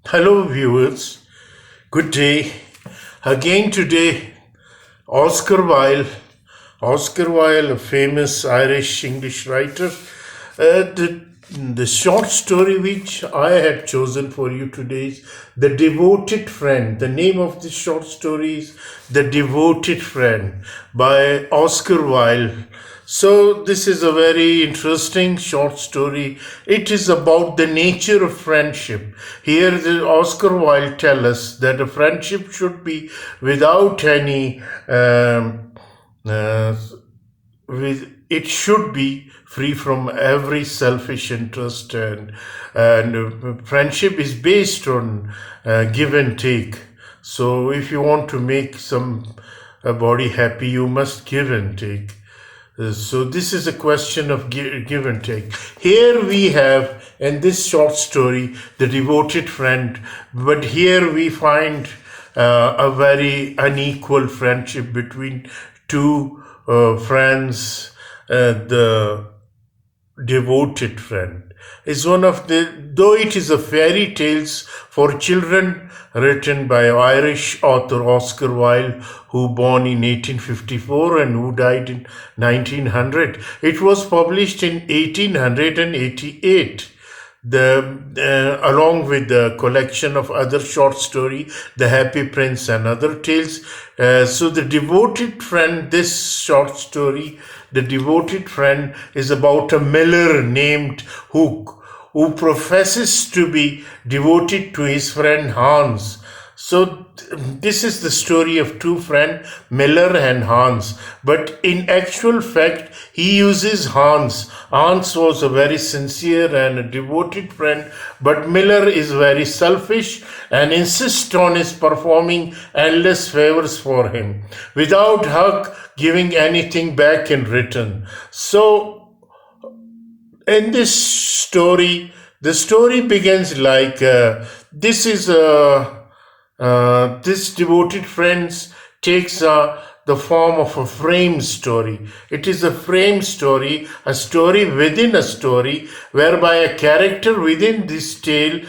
Hello, viewers. Good day. Again today, Oscar Wilde. Oscar Wilde, a famous Irish English writer. The short story which I have chosen for you today is The Devoted Friend. The name of the short story is The Devoted Friend by Oscar Wilde. So this is a very interesting short story. It is about the nature of friendship. Here the Oscar Wilde tells us that a friendship should be without any it should be free from every selfish interest, and friendship is based on give and take. So if you want to make somebody happy, you must give and take. So this is a question of give and take. Here we have, in this short story, the devoted friend, but here we find a very unequal friendship between two friends. The devoted friend is one of though it is a fairy tales for children written by Irish author Oscar Wilde, who born in 1854 and who died in 1900. It was published in 1888. Along with the collection of other short story, The Happy Prince and other tales. So the devoted friend, this short story, The Devoted Friend, is about a miller named Hook, who professes to be devoted to his friend Hans. So this is the story of two friends, Miller and Hans. But in actual fact, he uses Hans. Hans was a very sincere and a devoted friend, but Miller is very selfish and insists on his performing endless favors for him, without Huck giving anything back in return. So in this story, the story begins like this devoted friends takes the form of a frame story. It is a frame story, a story within a story, whereby a character within this tale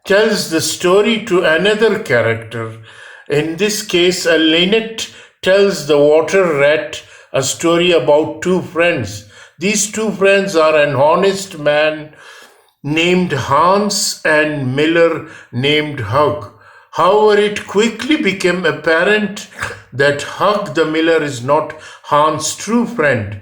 tells the story to another character. In this case, a linnet tells the water rat a story about two friends. These two friends are an honest man named Hans and Miller named Hug. However, it quickly became apparent that Hug the Miller is not Hans' true friend.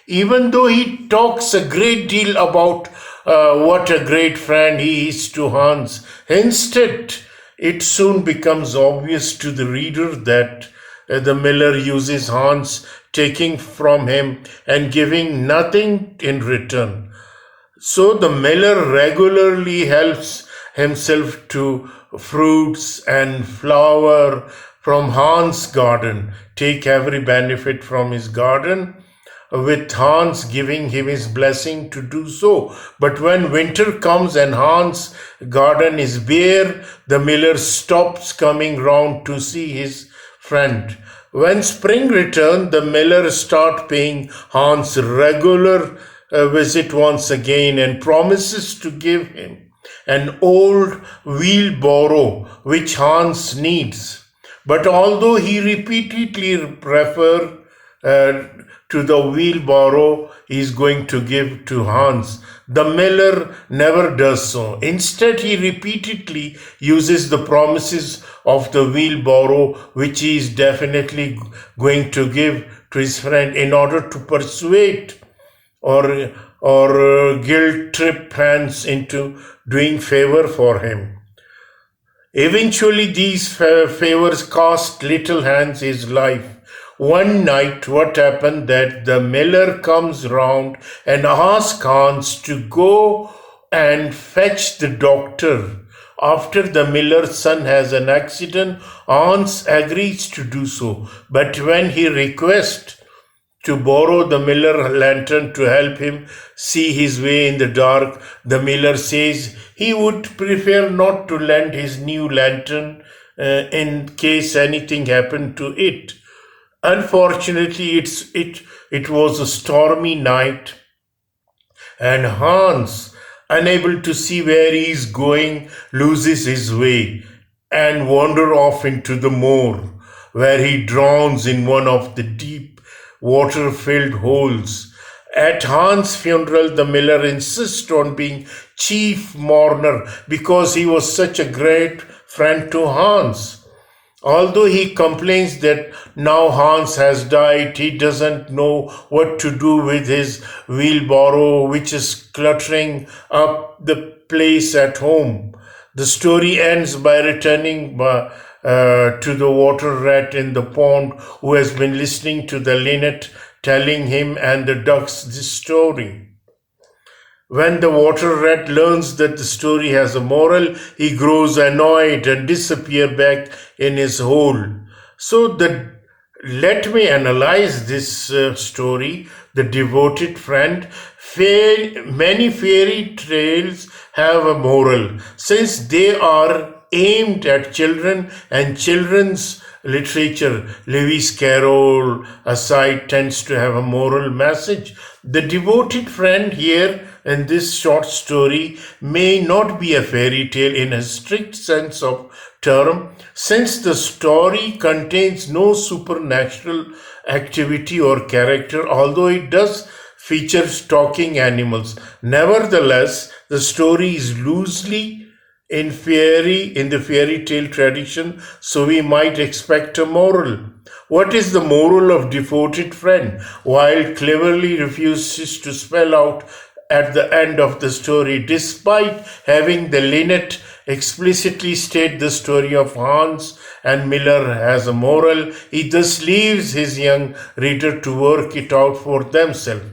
Even though he talks a great deal about what a great friend he is to Hans, instead, it soon becomes obvious to the reader that the Miller uses Hans, taking from him and giving nothing in return. So the Miller regularly helps himself to fruits and flower from Hans' garden, take every benefit from his garden, with Hans giving him his blessing to do so. But when winter comes and Hans' garden is bare, the Miller stops coming round to see his friend. When spring returns, the Miller starts paying Hans regular visit once again and promises to give him an old wheelbarrow which Hans needs. But although he repeatedly refers to the wheelbarrow he is going to give to Hans, the Miller never does so. Instead, he repeatedly uses the promises of the wheelbarrow which he is definitely going to give to his friend in order to persuade or guilt trip Hans into doing favor for him. Eventually, these favors cost little Hans his life. One night, what happened that the Miller comes round and asks Hans to go and fetch the doctor. After the Miller's son has an accident, Hans agrees to do so. But when he requests to borrow the Miller lantern to help him see his way in the dark, the Miller says he would prefer not to lend his new lantern in case anything happened to it. Unfortunately, it was a stormy night, and Hans unable to see where he is going, loses his way and wanders off into the moor, where he drowns in one of the deep water-filled holes. At Hans' funeral, the miller insists on being chief mourner because he was such a great friend to Hans. Although he complains that now Hans has died, he doesn't know what to do with his wheelbarrow, which is cluttering up the place at home. The story ends by returning to the water rat in the pond, who has been listening to the linnet telling him and the ducks this story. When the water rat learns that the story has a moral, he grows annoyed and disappears back in his hole. So let me analyze this story, The Devoted Friend. Many fairy tales have a moral, since they are aimed at children and children's literature. Lewis Carroll aside tends to have a moral message. The devoted friend here in this short story may not be a fairy tale in a strict sense of term, since the story contains no supernatural activity or character, although it does feature talking animals. Nevertheless, the story is loosely in the fairy tale tradition, so we might expect a moral. What is the moral of devoted friend? Wilde cleverly refuses to spell out at the end of the story, despite having the linnet explicitly state the story of Hans and Miller as a moral. He thus leaves his young reader to work it out for themselves.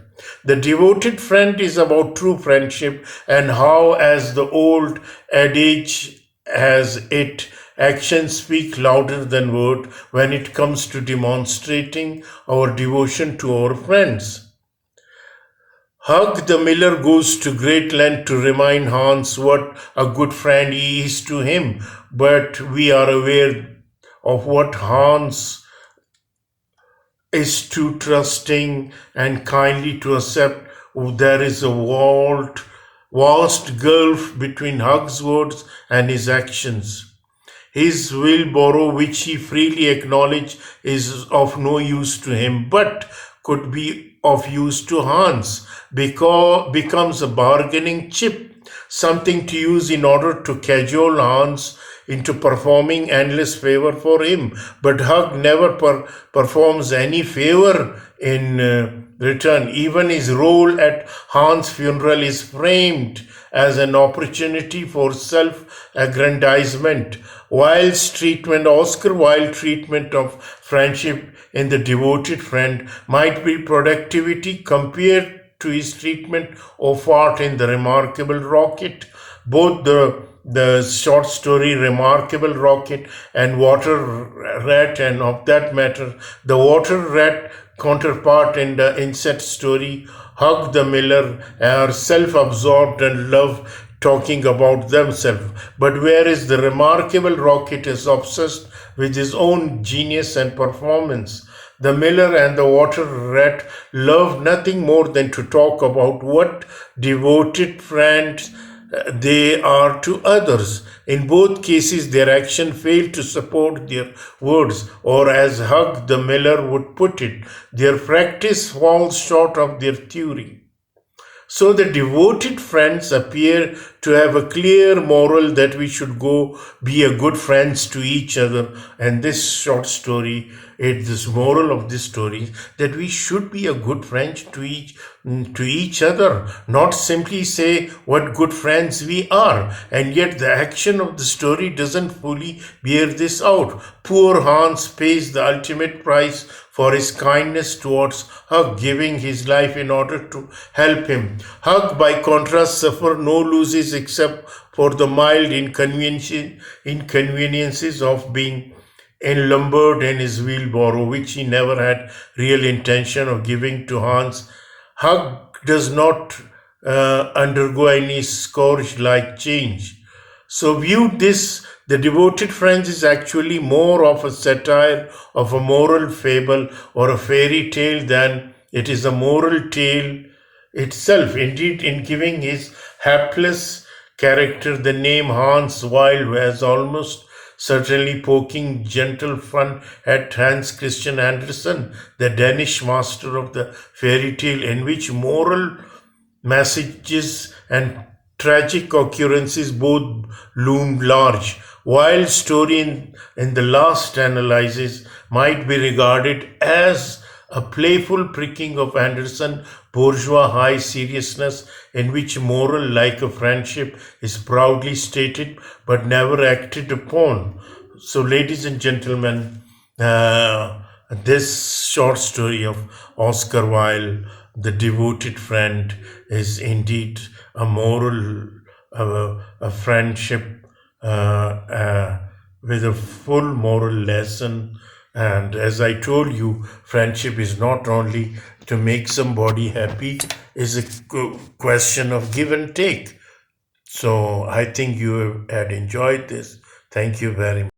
The devoted friend is about true friendship and how, as the old adage has it, actions speak louder than words when it comes to demonstrating our devotion to our friends. Hug the miller goes to great length to remind Hans what a good friend he is to him, but we are aware of what Hans is too trusting and kindly to accept. There is a vast gulf between Hug's words and his actions. His wheelbarrow, which he freely acknowledges is of no use to him, but could be of use to Hans, becomes a bargaining chip, something to use in order to cajole Hans into performing endless favor for him. But Hug never performs any favor in return. Even his role at Hans' funeral is framed as an opportunity for self-aggrandizement. Oscar Wilde's treatment of friendship in The Devoted Friend might be productivity compared to his treatment of art in The Remarkable Rocket. Both the short story Remarkable Rocket and Water Rat, and of that matter, the Water Rat counterpart in the insect story, Hug the Miller, are self-absorbed and love talking about themselves. But whereas the Remarkable Rocket is obsessed with his own genius and performance, the miller and the water rat love nothing more than to talk about what devoted friends they are to others. In both cases, their action failed to support their words, or as Hug the Miller would put it, their practice falls short of their theory. So the devoted friends appear to have a clear moral that we should go be a good friends to each other. And this short story, this moral of this story is that we should be a good friend to each other, not simply say what good friends we are. And yet the action of the story doesn't fully bear this out. Poor Hans pays the ultimate price for his kindness towards Hug, giving his life in order to help him. Hug, by contrast, suffer no losses except for the mild inconveniences of being enlumbered in his wheelbarrow, which he never had real intention of giving to Hans. Hug does not undergo any scourge-like change. So viewed this, The Devoted Friends is actually more of a satire of a moral fable or a fairy tale than it is a moral tale itself. Indeed, in giving his hapless character the name Hans Wilde was almost certainly poking gentle fun at Hans Christian Andersen, the Danish master of the fairy tale, in which moral messages and tragic occurrences both loomed large. Wilde's story in the last analysis might be regarded as a playful pricking of Anderson's bourgeois high seriousness, in which moral, like a friendship, is proudly stated but never acted upon. So, ladies and gentlemen, this short story of Oscar Wilde, The Devoted Friend, is indeed a moral, a friendship with a full moral lesson. And as I told you, friendship is not only to make somebody happy, is a question of give and take. So I think you had enjoyed this. Thank you very much.